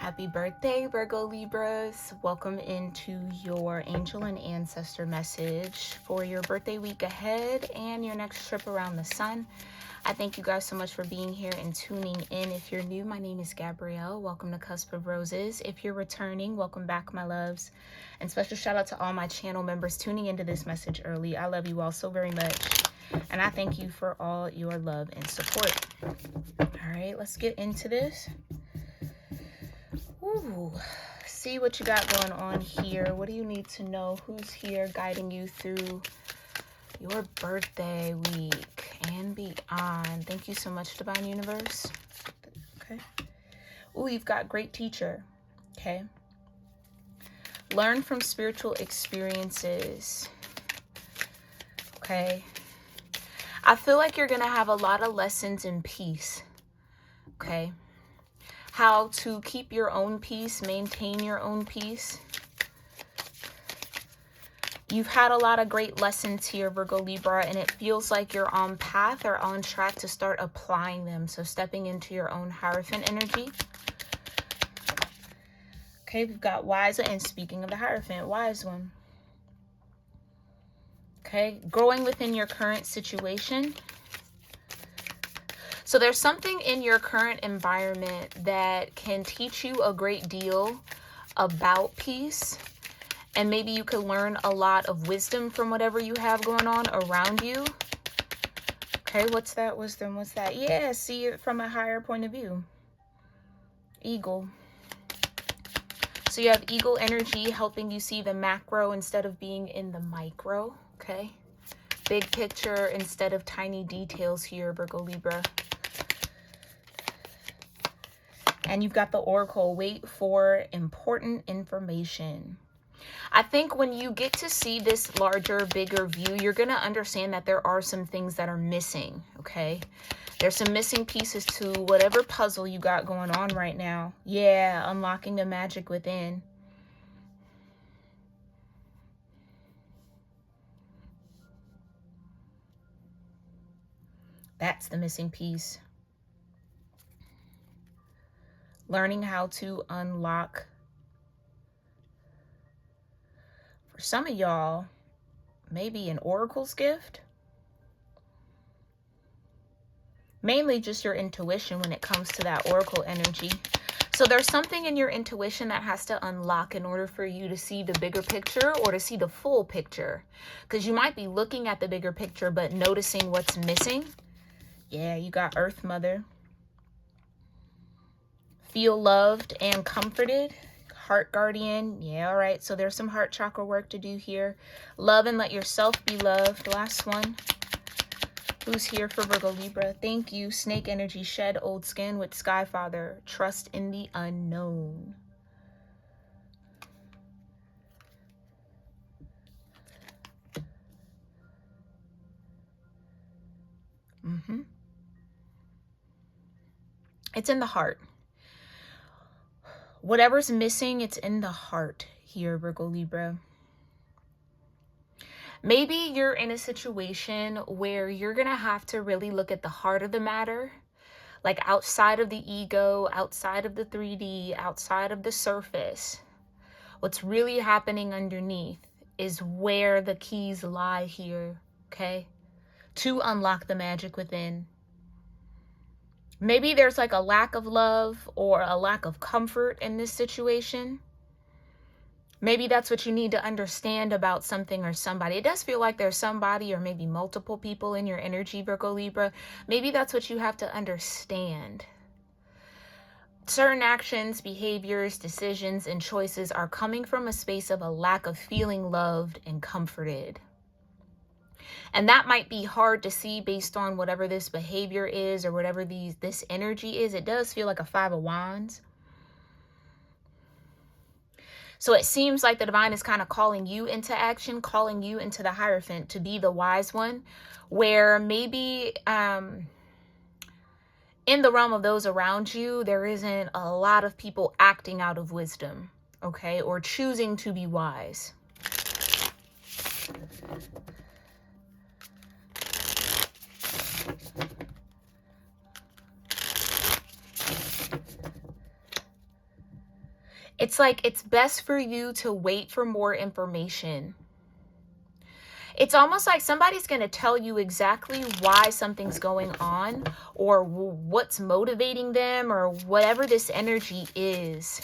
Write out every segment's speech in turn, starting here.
Happy birthday, Virgo-Libras. Welcome into your angel and ancestor message for your birthday week ahead and your next trip around the sun. I thank you guys so much for being here and tuning in. If you're new, my name is Gabrielle. Welcome to Cusp of Roses. If you're returning, welcome back, my loves. And special shout out to all my channel members tuning into this message early. I love you all so very much. And I thank you for all your love and support. All right, let's get into this. Ooh, see what you got going on here. What do you need to know? Who's here guiding you through your birthday week and beyond? Thank you so much, Divine Universe. Okay. Ooh, you've got great teacher. Okay. Learn from spiritual experiences. Okay. I feel like you're going to have a lot of lessons in peace. Okay. How to keep your own peace, maintain your own peace. You've had a lot of great lessons here, Virgo Libra, and it feels like you're on path or on track to start applying them. So stepping into your own Hierophant energy. Okay, we've got Wise, and speaking of the Hierophant, Wise one. Okay, growing within your current situation. So there's something in your current environment that can teach you a great deal about peace. And maybe you could learn a lot of wisdom from whatever you have going on around you. Okay, what's that wisdom? What's that? Yeah, see it from a higher point of view. Eagle. So you have eagle energy helping you see the macro instead of being in the micro. Okay. Big picture instead of tiny details here, Virgo Libra. And you've got the Oracle. Wait for important information. I think when you get to see this larger, bigger view, you're going to understand that there are some things that are missing, okay? There's some missing pieces to whatever puzzle you got going on right now. Yeah, unlocking the magic within. That's the missing piece. Learning how to unlock. For some of y'all, maybe an oracle's gift. Mainly just your intuition when it comes to that oracle energy. So there's something in your intuition that has to unlock in order for you to see the bigger picture or to see the full picture. Because you might be looking at the bigger picture but noticing what's missing. Yeah, you got Earth Mother. Feel loved and comforted. Heart Guardian. Yeah, all right. So there's some heart chakra work to do here. Love and let yourself be loved. Last one. Who's here for Virgo Libra? Thank you. Snake energy. Shed old skin with Sky Father. Trust in the unknown. It's in the heart. Whatever's missing, it's in the heart here, Virgo Libra. Maybe you're in a situation where you're going to have to really look at the heart of the matter, like outside of the ego, outside of the 3D, outside of the surface. What's really happening underneath is where the keys lie here, okay? To unlock the magic within. Maybe there's like a lack of love or a lack of comfort in this situation. Maybe that's what you need to understand about something or somebody. It does feel like there's somebody or maybe multiple people in your energy, Virgo Libra. Maybe that's what you have to understand. Certain actions, behaviors, decisions, and choices are coming from a space of a lack of feeling loved and comforted. And that might be hard to see based on whatever this behavior is or whatever this energy is. It does feel like a 5 of Wands. So it seems like the divine is kind of calling you into action, calling you into the Hierophant to be the wise one, where maybe in the realm of those around you, there isn't a lot of people acting out of wisdom, okay, or choosing to be wise. It's like it's best for you to wait for more information. It's almost like somebody's going to tell you exactly why something's going on, or what's motivating them, or whatever this energy is.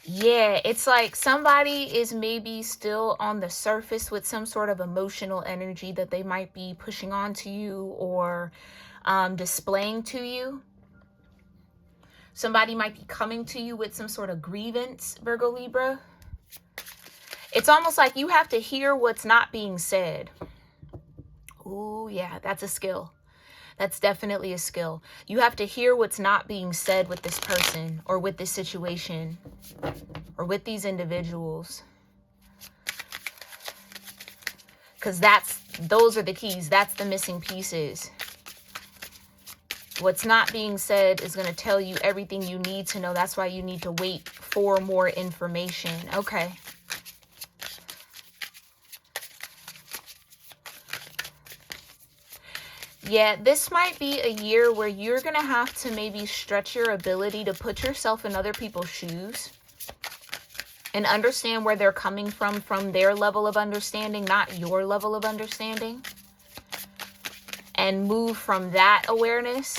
Yeah, it's like somebody is maybe still on the surface with some sort of emotional energy that they might be pushing onto you or displaying to you. Somebody might be coming to you with some sort of grievance, Virgo Libra. It's almost like you have to hear what's not being said. Ooh, yeah, that's a skill. That's definitely a skill. You have to hear what's not being said with this person or with this situation or with these individuals. Because those are the keys. That's the missing pieces. What's not being said is going to tell you everything you need to know. That's why you need to wait for more information. Okay. Yeah, this might be a year where you're going to have to maybe stretch your ability to put yourself in other people's shoes and understand where they're coming from their level of understanding, not your level of understanding. And move from that awareness,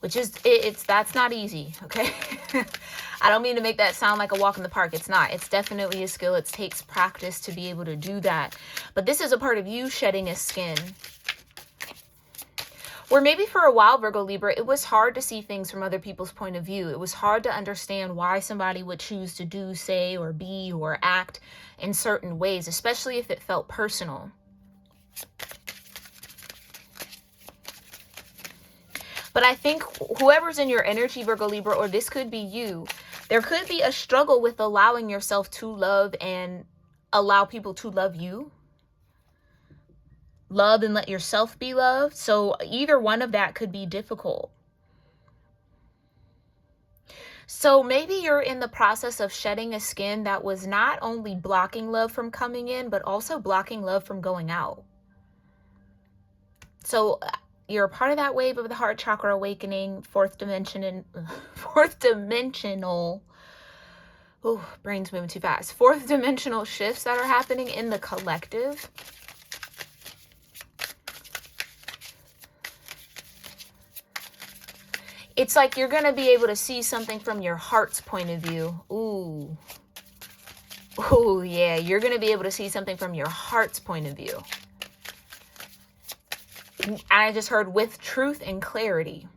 which is, that's not easy, okay? I don't mean to make that sound like a walk in the park. It's not. It's definitely a skill. It takes practice to be able to do that. But this is a part of you shedding a skin. Where maybe for a while, Virgo Libra, it was hard to see things from other people's point of view. It was hard to understand why somebody would choose to do, say, or be, or act in certain ways, especially if it felt personal. But I think whoever's in your energy, Virgo Libra, or this could be you, there could be a struggle with allowing yourself to love and allow people to love you. Love and let yourself be loved. So either one of that could be difficult. So maybe you're in the process of shedding a skin that was not only blocking love from coming in, but also blocking love from going out. So you're a part of that wave of the heart chakra awakening, fourth dimensional, oh, brain's moving too fast. Fourth dimensional shifts that are happening in the collective. It's like you're going to be able to see something from your heart's point of view. Ooh. Ooh, yeah. You're going to be able to see something from your heart's point of view. I just heard with truth and clarity.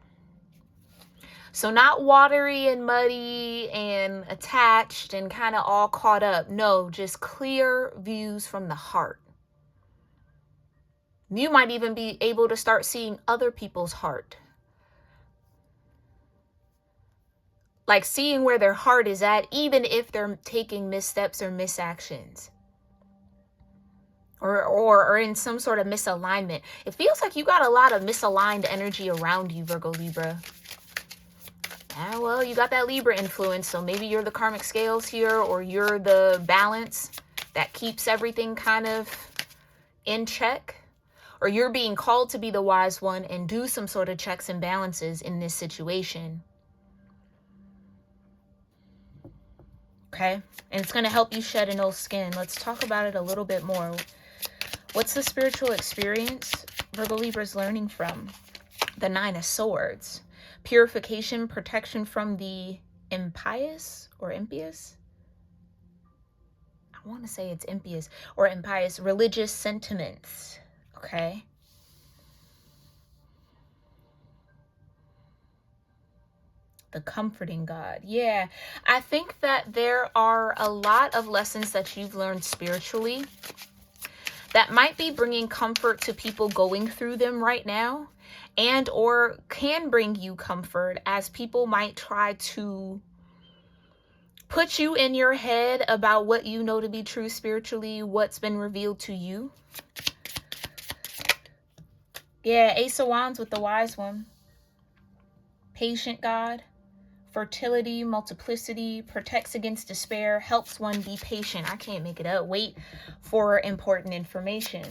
So not watery and muddy and attached and kind of all caught up. No, just clear views from the heart. You might even be able to start seeing other people's heart. Like seeing where their heart is at, even if they're taking missteps or misactions. Or in some sort of misalignment. It feels like you got a lot of misaligned energy around you, Virgo Libra. Ah, well, you got that Libra influence, so maybe you're the karmic scales here, or you're the balance that keeps everything kind of in check. Or you're being called to be the wise one and do some sort of checks and balances in this situation. Okay? And it's going to help you shed an old skin. Let's talk about it a little bit more. What's the spiritual experience Virgo Libra is learning from? The Nine of Swords. Purification, protection from the impious or impious. I want to say it's impious or impious religious sentiments. Okay. The comforting God. Yeah. I think that there are a lot of lessons that you've learned spiritually that might be bringing comfort to people going through them right now, and or can bring you comfort as people might try to put you in your head about what you know to be true spiritually, what's been revealed to you. Yeah, Ace of Wands with the Wise One. Patient God. Fertility, multiplicity, protects against despair, helps one be patient. I can't make it up. Wait for important information.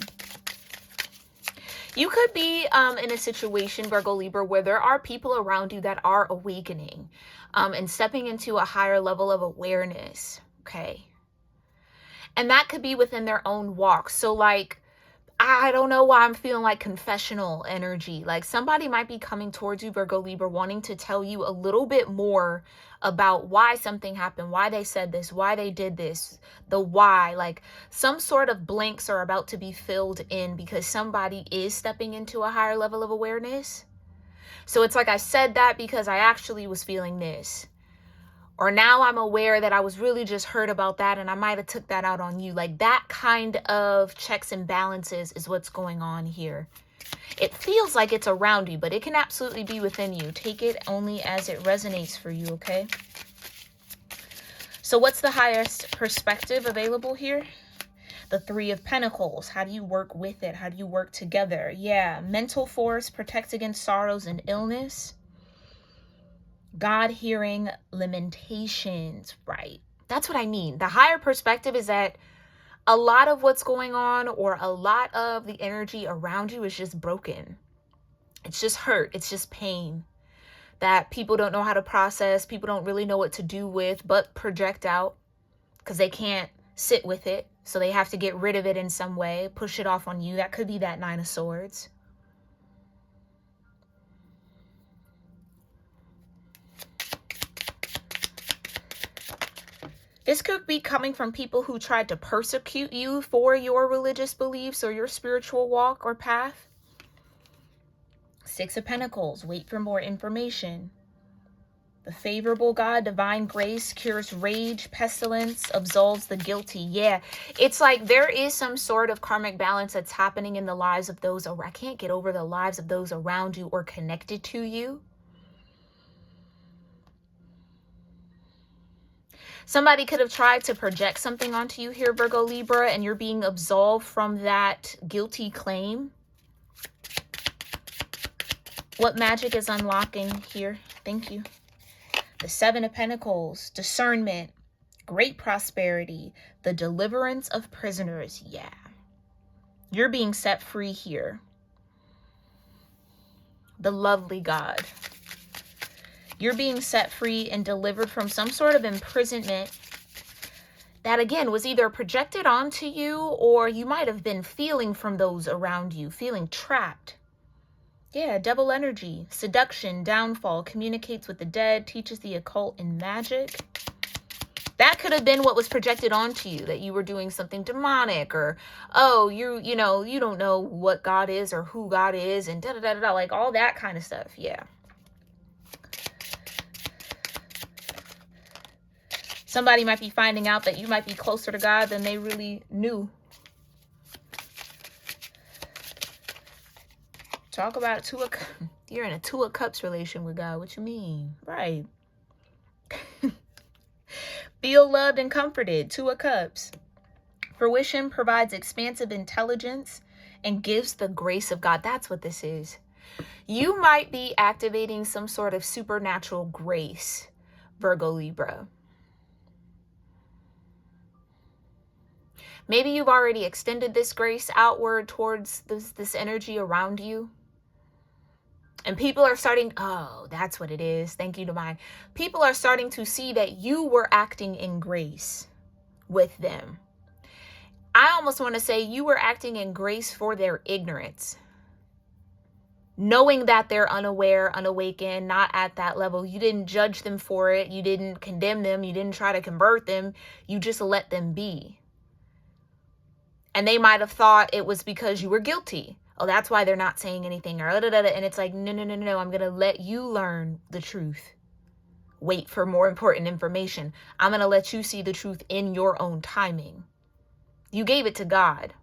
You could be in a situation, Virgo Libra, where there are people around you that are awakening and stepping into a higher level of awareness. Okay. And that could be within their own walk. So like, I don't know why I'm feeling like confessional energy. Like somebody might be coming towards you, Virgo Libra, wanting to tell you a little bit more about why something happened, why they said this, why they did this, the why. Like some sort of blanks are about to be filled in because somebody is stepping into a higher level of awareness. So it's like I said that because I actually was feeling this. Or now I'm aware that I was really just hurt about that and I might have took that out on you. Like that kind of checks and balances is what's going on here. It feels like it's around you, but it can absolutely be within you. Take it only as it resonates for you, okay? So what's the highest perspective available here? The Three of Pentacles. How do you work with it? How do you work together? Yeah, mental force protects against sorrows and illness. God-hearing limitations, right? That's what I mean. The higher perspective is that a lot of what's going on or a lot of the energy around you is just broken. It's just hurt. It's just pain that people don't know how to process. People don't really know what to do with, but project out because they can't sit with it. So they have to get rid of it in some way, push it off on you. That could be that Nine of Swords. This could be coming from people who tried to persecute you for your religious beliefs or your spiritual walk or path. Six of Pentacles, wait for more information. The favorable God, divine grace, cures rage, pestilence, absolves the guilty. Yeah, it's like there is some sort of karmic balance that's happening in the lives of those, I can't get over the lives of those around you or connected to you. Somebody could have tried to project something onto you here, Virgo Libra, and you're being absolved from that guilty claim. What magic is unlocking here? Thank you. The Seven of Pentacles, discernment, great prosperity, the deliverance of prisoners. Yeah. You're being set free here. The lovely God. You're being set free and delivered from some sort of imprisonment that, again, was either projected onto you or you might have been feeling from those around you, feeling trapped. Yeah, double energy, seduction, downfall, communicates with the dead, teaches the occult and magic. That could have been what was projected onto you, that you were doing something demonic or, oh, you know, you don't know what God is or who God is and da-da-da-da-da, like all that kind of stuff. Yeah. Somebody might be finding out that you might be closer to God than they really knew. Talk about you're in a Two of Cups relation with God. What you mean? Right. Feel loved and comforted. Two of Cups. Fruition provides expansive intelligence and gives the grace of God. That's what this is. You might be activating some sort of supernatural grace, Virgo Libra. Maybe you've already extended this grace outward towards this energy around you. And people are starting, oh, that's what it is. Thank you, Divine. People are starting to see that you were acting in grace with them. I almost want to say you were acting in grace for their ignorance. Knowing that they're unaware, unawakened, not at that level. You didn't judge them for it. You didn't condemn them. You didn't try to convert them. You just let them be. And they might have thought it was because you were guilty. Oh, that's why they're not saying anything. Or da, da, da. And it's like, no. I'm going to let you learn the truth. Wait for more important information. I'm going to let you see the truth in your own timing. You gave it to God.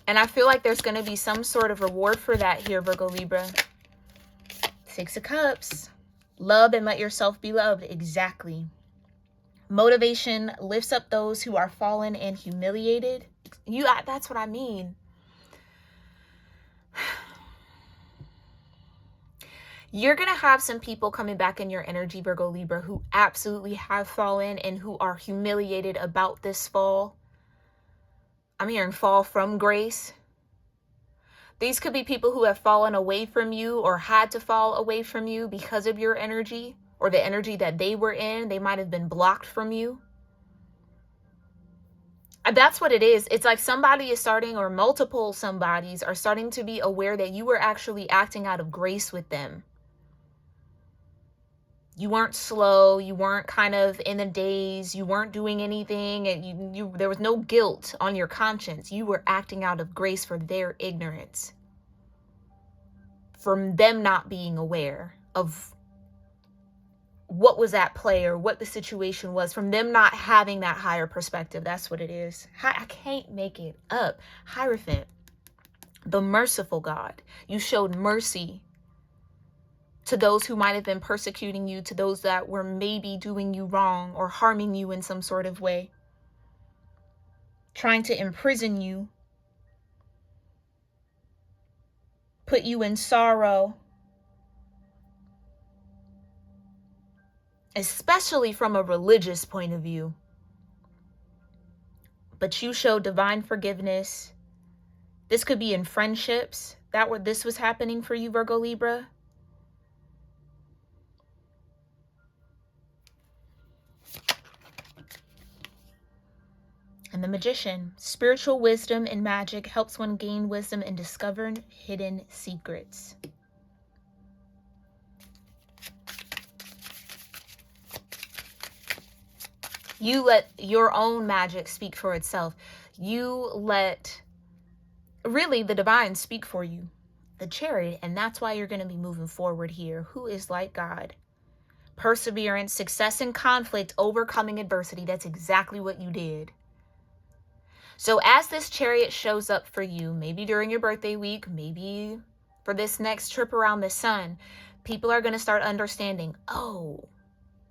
And I feel like there's going to be some sort of reward for that here, Virgo Libra. Six of Cups. Love and let yourself be loved. Exactly. Motivation lifts up those who are fallen and humiliated. That's what I mean. You're going to have some people coming back in your energy, Virgo Libra, who absolutely have fallen and who are humiliated about this fall. I'm hearing fall from grace. These could be people who have fallen away from you or had to fall away from you because of your energy or the energy that they were in. They might have been blocked from you. That's what it is. It's like somebody is starting, or multiple somebodies are starting to be aware that you were actually acting out of grace with them. You weren't slow. You weren't kind of in a daze. You weren't doing anything. And there was no guilt on your conscience. You were acting out of grace for their ignorance, from them not being aware of what was at play or what the situation was, from them not having that higher perspective. That's what it is. I can't make it up. Hierophant, the merciful God. You showed mercy to those who might have been persecuting you, to those that were maybe doing you wrong or harming you in some sort of way, trying to imprison you, put you in sorrow, especially from a religious point of view. But you showed divine forgiveness. This could be in friendships this was happening for you, Virgo Libra. And the Magician, spiritual wisdom and magic helps one gain wisdom and discover hidden secrets. You let your own magic speak for itself. You let really the divine speak for you, the Chariot, and that's why you're going to be moving forward here. Who is like God? Perseverance, success in conflict, overcoming adversity. That's exactly what you did. So as this Chariot shows up for you, maybe during your birthday week, maybe for this next trip around the sun, people are going to start understanding, oh,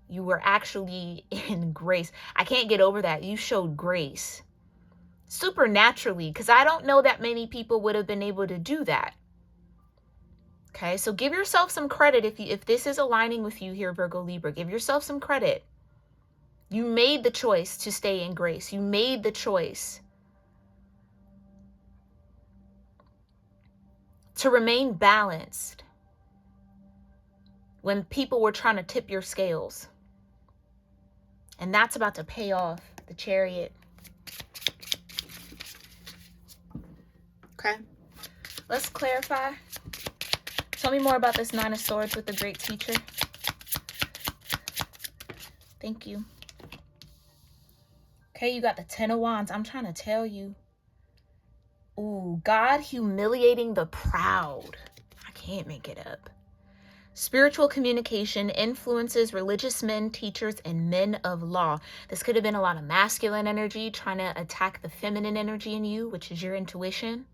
you were actually in grace. I can't get over that. You showed grace supernaturally, because I don't know that many people would have been able to do that. Okay, so give yourself some credit if this is aligning with you here, Virgo Libra. Give yourself some credit. You made the choice to stay in grace. You made the choice to remain balanced when people were trying to tip your scales. And that's about to pay off, the Chariot. Okay, let's clarify. Tell me more about this Nine of Swords with the Great Teacher. Thank you. Okay, you got the Ten of Wands. I'm trying to tell you. Ooh, God humiliating the proud. I can't make it up. Spiritual communication influences religious men, teachers, and men of law. This could have been a lot of masculine energy trying to attack the feminine energy in you, which is your intuition.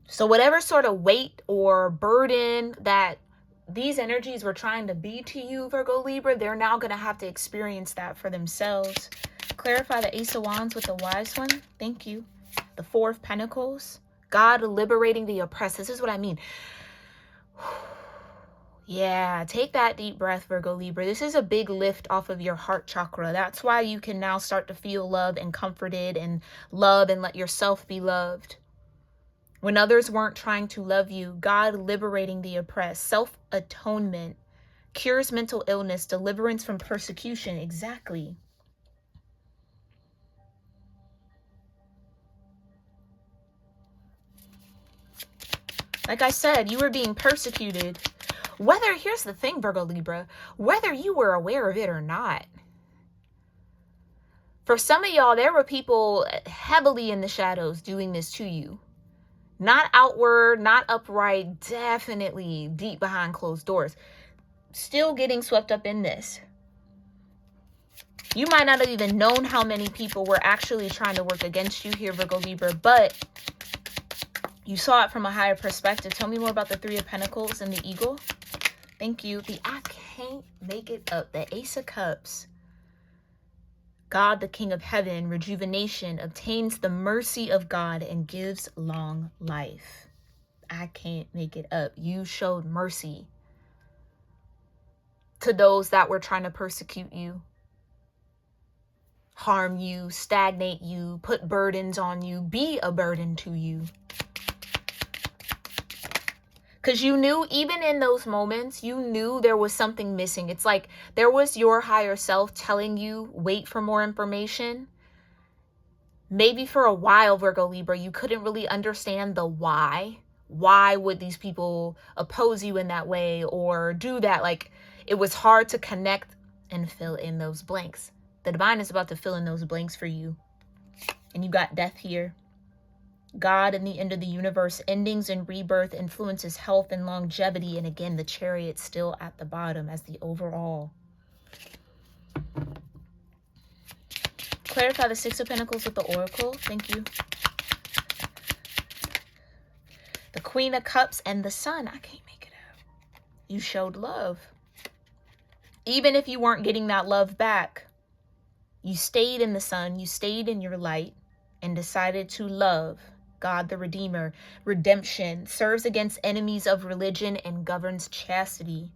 So whatever sort of weight or burden that these energies were trying to be to you, Virgo Libra, they're now going to have to experience that for themselves. Clarify the Ace of Wands with the Wise One. Thank you. The Four of Pentacles. God liberating the oppressed. This is what I mean. Yeah, take that deep breath, Virgo Libra. This is a big lift off of your heart chakra. That's why you can now start to feel love and comforted and love and let yourself be loved. When others weren't trying to love you, God liberating the oppressed, self-atonement, cures mental illness, deliverance from persecution. Exactly. Like I said, you were being persecuted. Here's the thing, Virgo Libra, whether you were aware of it or not. For some of y'all, there were people heavily in the shadows doing this to you. Not outward, not upright, definitely deep behind closed doors. Still getting swept up in this. You might not have even known how many people were actually trying to work against you here, Virgo Libra, but you saw it from a higher perspective. Tell me more about the Three of Pentacles and the Eagle. Thank you. I can't make it up. The Ace of Cups. God, the King of Heaven, rejuvenation, obtains the mercy of God and gives long life. I can't make it up. You showed mercy to those that were trying to persecute you, harm you, stagnate you, put burdens on you, be a burden to you. Because you knew, even in those moments, you knew there was something missing. It's like there was your higher self telling you, wait for more information. Maybe for a while, Virgo Libra, you couldn't really understand the why. Why would these people oppose you in that way or do that? Like, it was hard to connect and fill in those blanks. The divine is about to fill in those blanks for you. And you got death here. God and the end of the universe, endings and rebirth, influences health and longevity. And again, the Chariot still at the bottom as the overall. Clarify the Six of Pentacles with the Oracle. Thank you. The Queen of Cups and the Sun. I can't make it out. You showed love. Even if you weren't getting that love back, you stayed in the sun, you stayed in your light, and decided to love. God the Redeemer, redemption, serves against enemies of religion and governs chastity.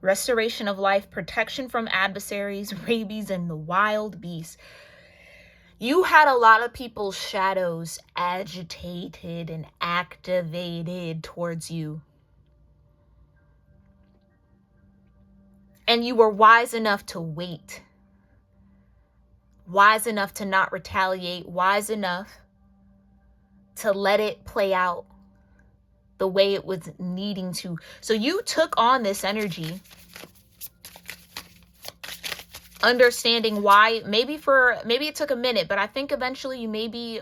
Restoration of life, protection from adversaries, rabies, and the wild beasts. You had a lot of people's shadows agitated and activated towards you. And you were wise enough to wait. Wise enough to not retaliate. Wise enough to let it play out the way it was needing to. So you took on this energy, understanding why. Maybe it took a minute, but I think eventually you maybe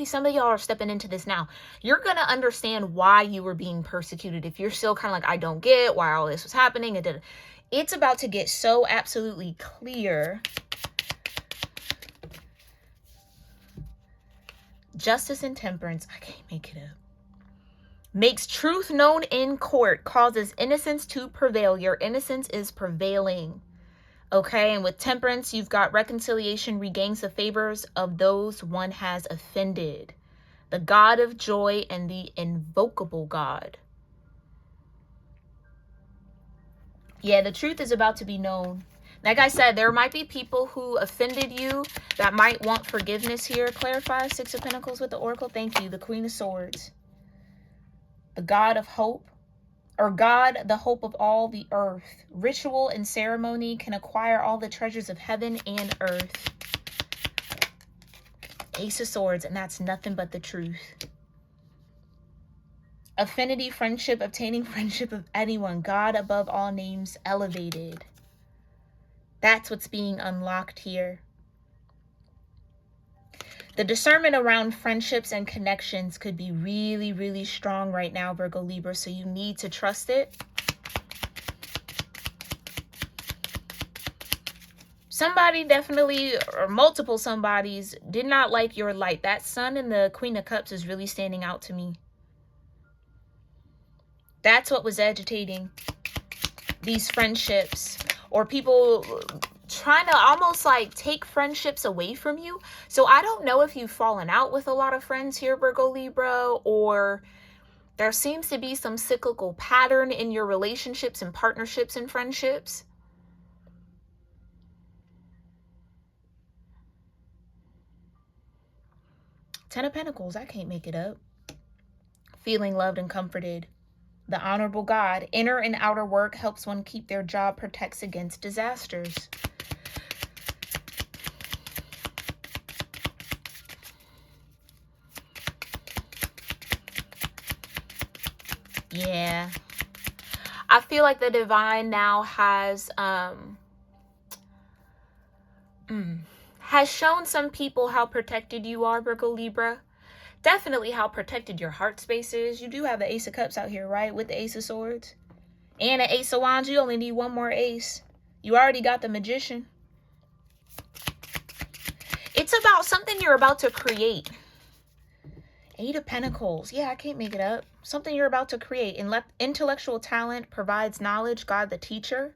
some of y'all are stepping into this now. You're going to understand why you were being persecuted. If you're still kind of like, I don't get why all this was happening. It's about to get so absolutely clear. Justice and temperance. I can't make it up. Makes truth known in court. Causes innocence to prevail. Your innocence is prevailing. Okay, and with temperance, you've got reconciliation, regains the favors of those one has offended. The God of joy and the invocable God. Yeah, the truth is about to be known. Like I said, there might be people who offended you that might want forgiveness here. Clarify Six of Pentacles with the Oracle. Thank you. The Queen of Swords. The God of hope. Or God, the hope of all the earth. Ritual and ceremony can acquire all the treasures of heaven and earth. Ace of Swords, and that's nothing but the truth. Affinity, friendship, obtaining friendship of anyone. God above all names, elevated. That's what's being unlocked here. The discernment around friendships and connections could be really, really strong right now, Virgo Libra. So you need to trust it. Somebody definitely, or multiple somebodies, did not like your light. That Sun and the Queen of Cups is really standing out to me. That's what was agitating these friendships. Or people trying to almost like take friendships away from you. So I don't know if you've fallen out with a lot of friends here, Virgo Libra, or there seems to be some cyclical pattern in your relationships and partnerships and friendships. Ten of Pentacles, I can't make it up. Feeling loved and comforted. The honorable God, inner and outer work helps one keep their job, protects against disasters. Yeah. I feel like the divine now has shown some people how protected you are, Virgo Libra. Definitely how protected your heart space is. You do have the Ace of Cups out here, right? With the Ace of Swords. And an Ace of Wands. You only need one more ace. You already got the Magician. It's about something you're about to create. Eight of Pentacles. Yeah, I can't make it up. Something you're about to create. Intellectual talent provides knowledge. God the teacher.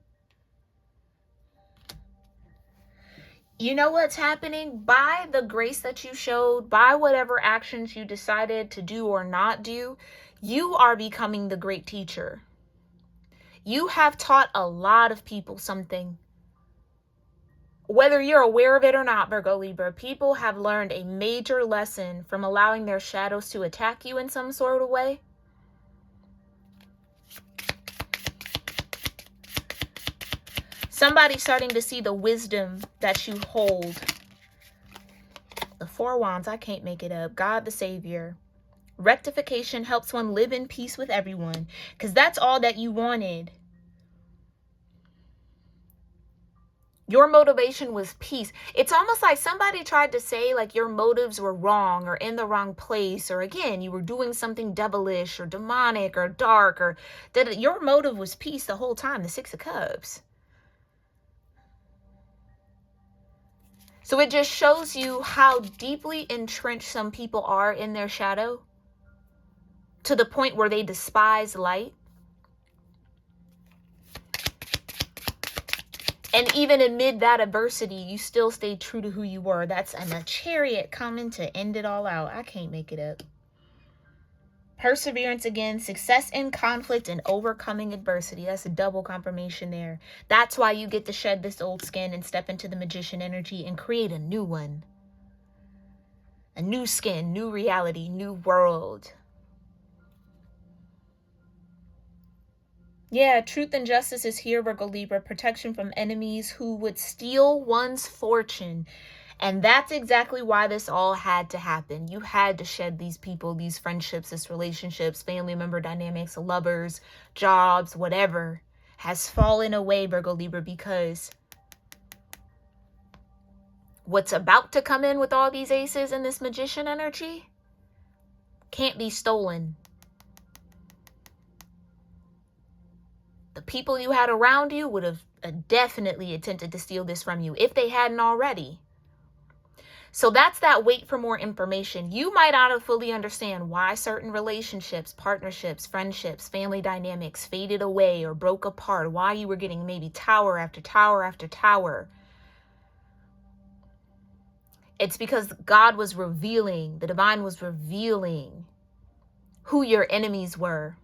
You know what's happening? By the grace that you showed, by whatever actions you decided to do or not do, you are becoming the great teacher. You have taught a lot of people something. Whether you're aware of it or not, Virgo-Libra, people have learned a major lesson from allowing their shadows to attack you in some sort of way. Somebody's starting to see the wisdom that you hold. The Four Wands, I can't make it up. God the Savior. Rectification helps one live in peace with everyone, because that's all that you wanted. Your motivation was peace. It's almost like somebody tried to say like your motives were wrong or in the wrong place, or again, you were doing something devilish or demonic or dark, or that your motive was peace the whole time. The Six of Cups. So it just shows you how deeply entrenched some people are in their shadow, to the point where they despise light. And even amid that adversity, you still stayed true to who you were. That's a Chariot coming to end it all out. I can't make it up. Perseverance again, success in conflict and overcoming adversity. That's a double confirmation there. That's why you get to shed this old skin and step into the Magician energy and create a new one. A new skin, new reality, new world. Yeah, truth and justice is here, Virgo-Libra. Protection from enemies who would steal one's fortune. And that's exactly why this all had to happen. You had to shed these people, these friendships, these relationships, family member dynamics, lovers, jobs, whatever has fallen away, Virgo-Libra, because what's about to come in with all these aces and this Magician energy can't be stolen. The people you had around you would have definitely attempted to steal this from you if they hadn't already. So that's that wait for more information. You might not fully understand why certain relationships, partnerships, friendships, family dynamics faded away or broke apart, why you were getting maybe tower after tower after tower. It's because God was revealing, the divine was revealing who your enemies were.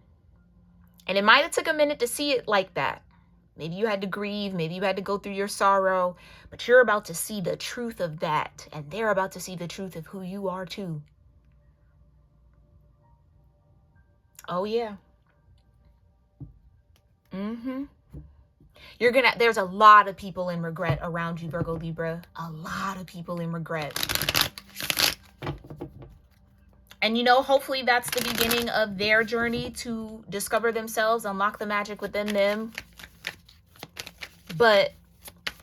And it might have took a minute to see it like that. Maybe you had to grieve. Maybe you had to go through your sorrow. But you're about to see the truth of that. And they're about to see the truth of who you are too. Oh, yeah. There's a lot of people in regret around you, Virgo-Libra. A lot of people in regret. And, you know, hopefully that's the beginning of their journey to discover themselves, unlock the magic within them. But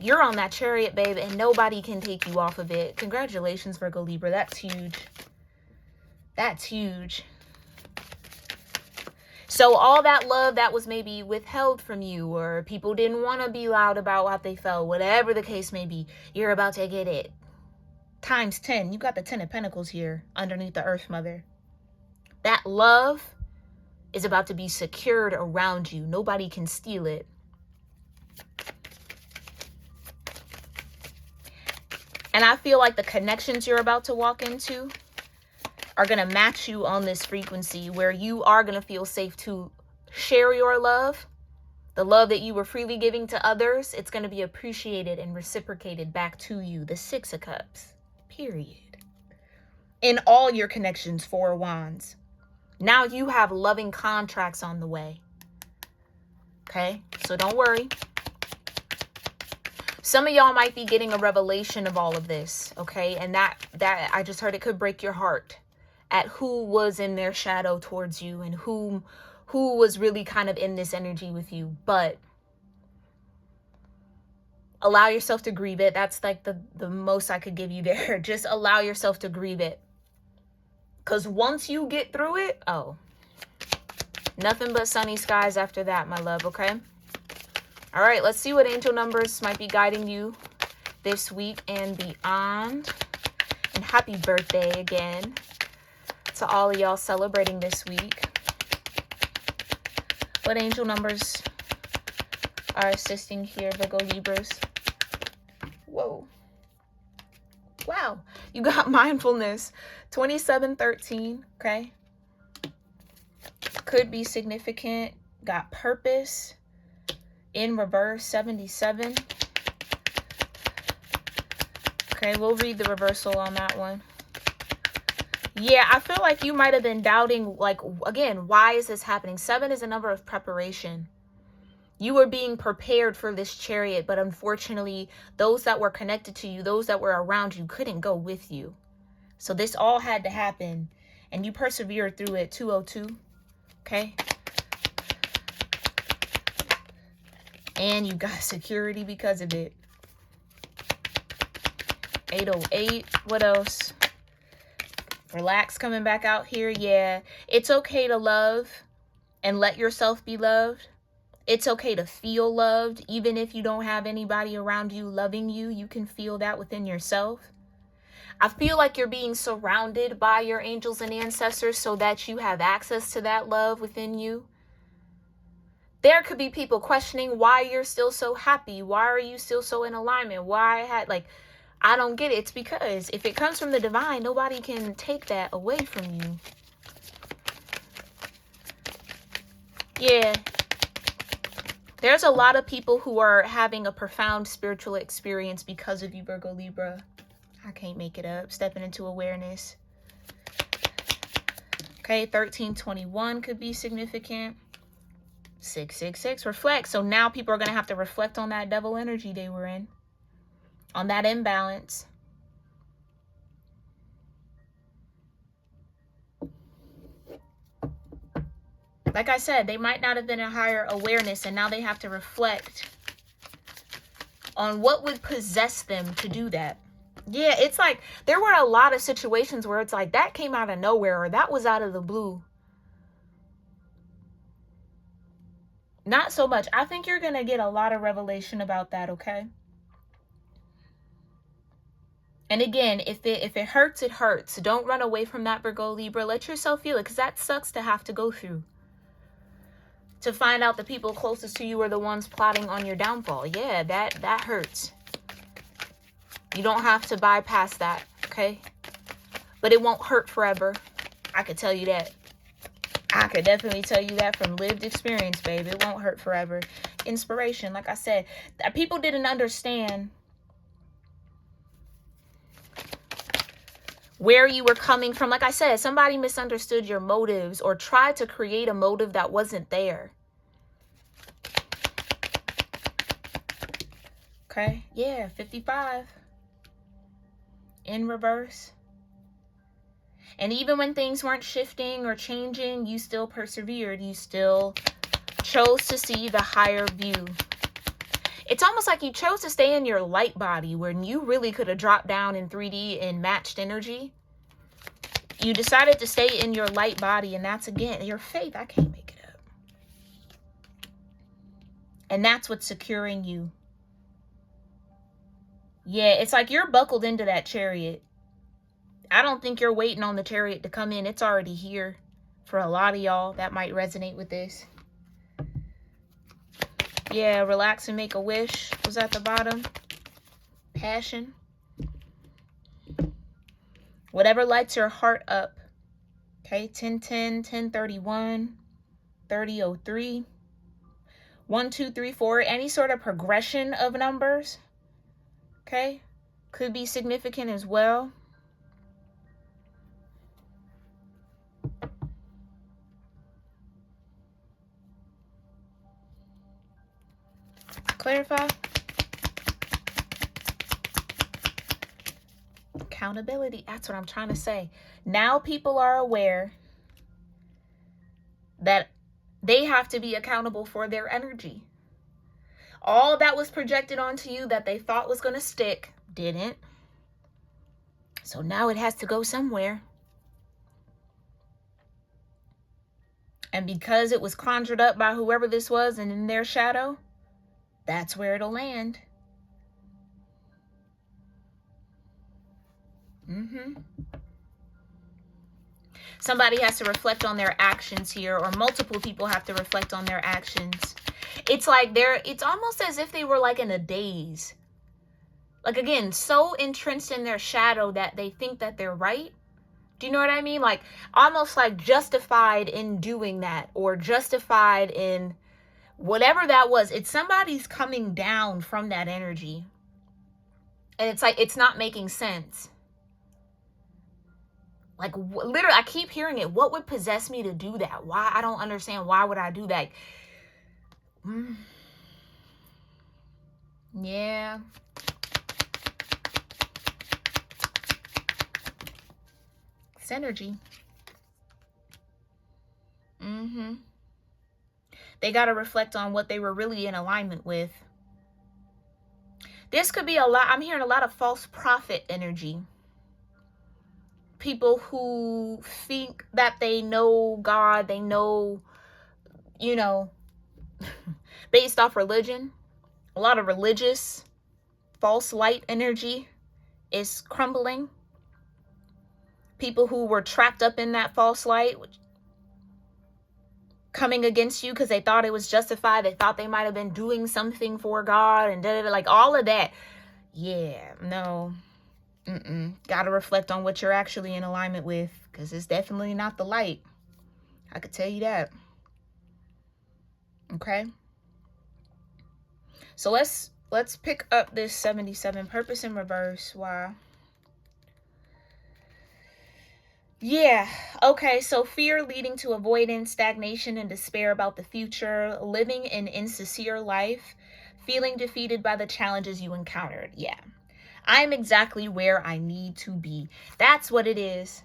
you're on that Chariot, babe, and nobody can take you off of it. Congratulations, Virgo-Libra. That's huge. That's huge. So all that love that was maybe withheld from you, or people didn't want to be loud about what they felt, whatever the case may be, you're about to get it. Times 10. You got the 10 of Pentacles here underneath the Earth Mother. That love is about to be secured around you. Nobody can steal it. And I feel like the connections you're about to walk into are going to match you on this frequency, where you are going to feel safe to share your love. The love that you were freely giving to others, it's going to be appreciated and reciprocated back to you. The Six of Cups. Period. In all your connections, Four Wands. Now you have loving contracts on the way. Okay? So don't worry. Some of y'all might be getting a revelation of all of this, okay? And that I just heard it could break your heart at who was in their shadow towards you and who was really kind of in this energy with you. But allow yourself to grieve it. That's like the most I could give you there. Just allow yourself to grieve it. Because once you get through it, oh, nothing but sunny skies after that, my love, okay? All right, let's see what angel numbers might be guiding you this week and beyond. And happy birthday again to all of y'all celebrating this week. What angel numbers are assisting here, Virgo-Libras? Whoa. Wow. You got mindfulness. 2713, okay? Could be significant. Got purpose. In reverse, 77. Okay, we'll read the reversal on that one. Yeah, I feel like you might have been doubting, like, again, why is this happening? 7 is a number of preparation. You were being prepared for this chariot, but unfortunately, those that were connected to you, those that were around you, couldn't go with you. So this all had to happen, and you persevered through it. 202, okay? And you got security because of it. 808, what else? Relax coming back out here. Yeah, it's okay to love and let yourself be loved. It's okay to feel loved, even if you don't have anybody around you loving you. You can feel that within yourself. I feel like you're being surrounded by your angels and ancestors so that you have access to that love within you. There could be people questioning why you're still so happy. Why are you still so in alignment? I don't get it. It's because if it comes from the divine, nobody can take that away from you. Yeah. There's a lot of people who are having a profound spiritual experience because of you, Virgo-Libra. I can't make it up. Stepping into awareness. Okay, 1321 could be significant. 666, reflect. So now people are going to have to reflect on that devil energy they were in. On that imbalance. Like I said, they might not have been a higher awareness, and now they have to reflect on what would possess them to do that. Yeah, it's like there were a lot of situations where it's like that came out of nowhere, or that was out of the blue. Not so much. I think you're going to get a lot of revelation about that, okay? And again, if it hurts, it hurts. Don't run away from that, Virgo-Libra. Let yourself feel it, because that sucks to have to go through. To find out the people closest to you are the ones plotting on your downfall. Yeah, that hurts. You don't have to bypass that, okay? But it won't hurt forever. I could tell you that. I could definitely tell you that from lived experience, baby. It won't hurt forever. Inspiration, like I said, people didn't understand where you were coming from. Like I said, somebody misunderstood your motives or tried to create a motive that wasn't there. Okay, yeah, 55. In reverse. And even when things weren't shifting or changing, you still persevered. You still chose to see the higher view. It's almost like you chose to stay in your light body when you really could have dropped down in 3D and matched energy. You decided to stay in your light body, and that's, again, your faith. I can't make it up. And that's what's securing you. Yeah, it's like you're buckled into that chariot. I don't think you're waiting on the chariot to come in. It's already here. For a lot of y'all, that might resonate with this. Yeah, relax and make a wish was at the bottom. Passion. Whatever lights your heart up. Okay, 1010, 1031, 3003, 1, 2, 3, 4. Any sort of progression of numbers. Okay, could be significant as well. Clarify. Accountability. That's what I'm trying to say. Now people are aware that they have to be accountable for their energy. All that was projected onto you that they thought was going to stick didn't. So now it has to go somewhere. And because it was conjured up by whoever this was and in their shadow, that's where it'll land. Somebody has to reflect on their actions here, or multiple people have to reflect on their actions. It's like it's almost as if they were like in a daze. Like, again, so entrenched in their shadow that they think that they're right. Do you know what I mean? Like, almost like justified in doing that, or justified in Whatever that was, it's somebody's coming down from that energy. And it's like, it's not making sense. Like, literally, I keep hearing it. What would possess me to do that? Why? I don't understand. Why would I do that? Yeah. It's energy. They got to reflect on what they were really in alignment with. This could be a lot. I'm hearing a lot of false prophet energy. People who think that they know God, they know, you know, based off religion. A lot of religious false light energy is crumbling. People who were trapped up in that false light coming against you because they thought it was justified. They thought they might have been doing something for God and like all of that. Yeah, no. Gotta reflect on what you're actually in alignment with, because it's definitely not the light. I could tell you that. Okay. So let's pick up this 77 purpose in reverse. Wow. Yeah. Okay. So fear leading to avoidance, stagnation, and despair about the future, living an insincere life, feeling defeated by the challenges you encountered. Yeah. I'm exactly where I need to be. That's what it is.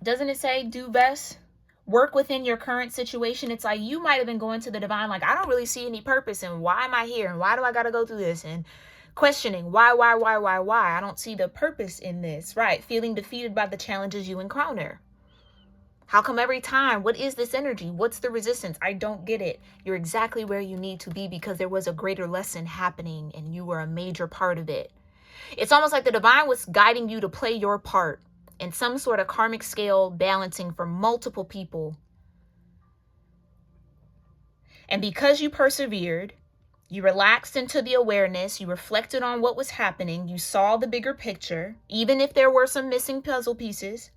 Doesn't it say do best? Work within your current situation. It's like you might have been going to the divine like, I don't really see any purpose, and why am I here, and why do I got to go through this, and questioning why I don't see the purpose in this, right? Feeling defeated by the challenges you encounter. How come every time? What is this energy? What's the resistance? I don't get it. You're exactly where you need to be because there was a greater lesson happening and you were a major part of it. It's almost like the divine was guiding you to play your part in some sort of karmic scale balancing for multiple people. And because you persevered, you relaxed into the awareness, you reflected on what was happening, you saw the bigger picture, even if there were some missing puzzle pieces.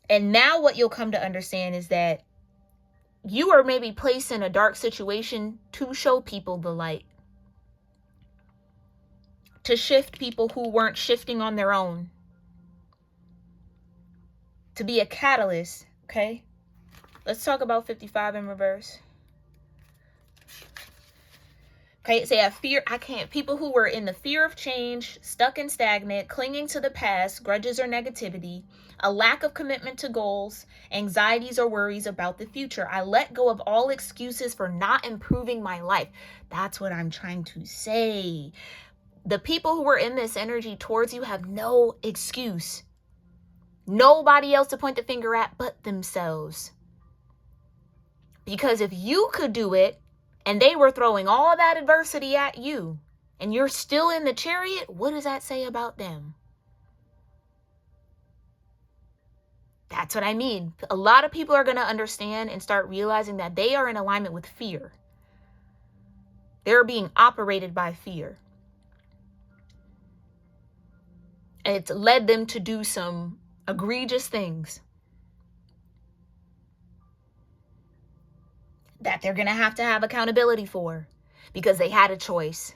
And now what you'll come to understand is that you are maybe placed in a dark situation to show people the light. To shift people who weren't shifting on their own. To be a catalyst, okay? Let's talk about 55 in reverse. Okay, say people who were in the fear of change, stuck and stagnant, clinging to the past, grudges or negativity, a lack of commitment to goals, anxieties or worries about the future. I let go of all excuses for not improving my life. That's what I'm trying to say. The people who were in this energy towards you have no excuse. Nobody else to point the finger at but themselves. Because if you could do it, and they were throwing all that adversity at you, and you're still in the chariot, what does that say about them? That's what I mean. A lot of people are going to understand and start realizing that they are in alignment with fear. They're being operated by fear. And it's led them to do some egregious things that they're going to have accountability for because they had a choice.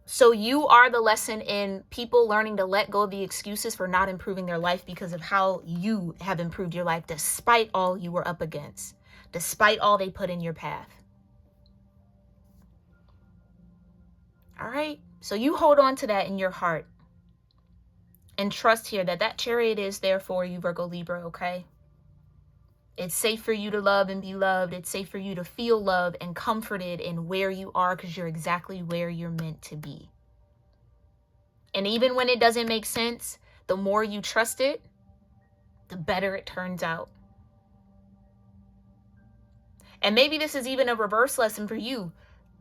So you are the lesson in people learning to let go of the excuses for not improving their life because of how you have improved your life despite all you were up against, despite all they put in your path. All right. So you hold on to that in your heart. And trust here that chariot is there for you, Virgo-Libra, okay? It's safe for you to love and be loved. It's safe for you to feel love and comforted in where you are because you're exactly where you're meant to be. And even when it doesn't make sense, the more you trust it, the better it turns out. And maybe this is even a reverse lesson for you.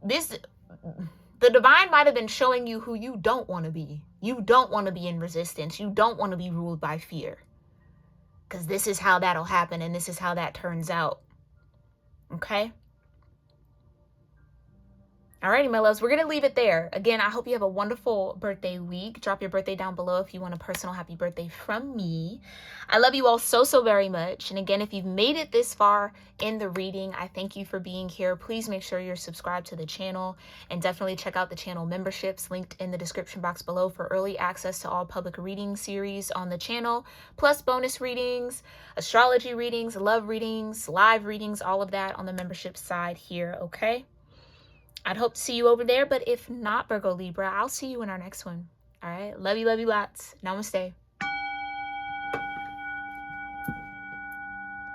The divine might have been showing you who you don't want to be. You don't want to be in resistance. You don't want to be ruled by fear. Because this is how that'll happen and this is how that turns out. Okay? Alrighty, my loves, we're going to leave it there. Again, I hope you have a wonderful birthday week. Drop your birthday down below if you want a personal happy birthday from me. I love you all so, so very much. And again, if you've made it this far in the reading, I thank you for being here. Please make sure you're subscribed to the channel and definitely check out the channel memberships linked in the description box below for early access to all public reading series on the channel, plus bonus readings, astrology readings, love readings, live readings, all of that on the membership side here, okay? I'd hope to see you over there, but if not, Virgo Libra, I'll see you in our next one. All right. Love you lots. Namaste.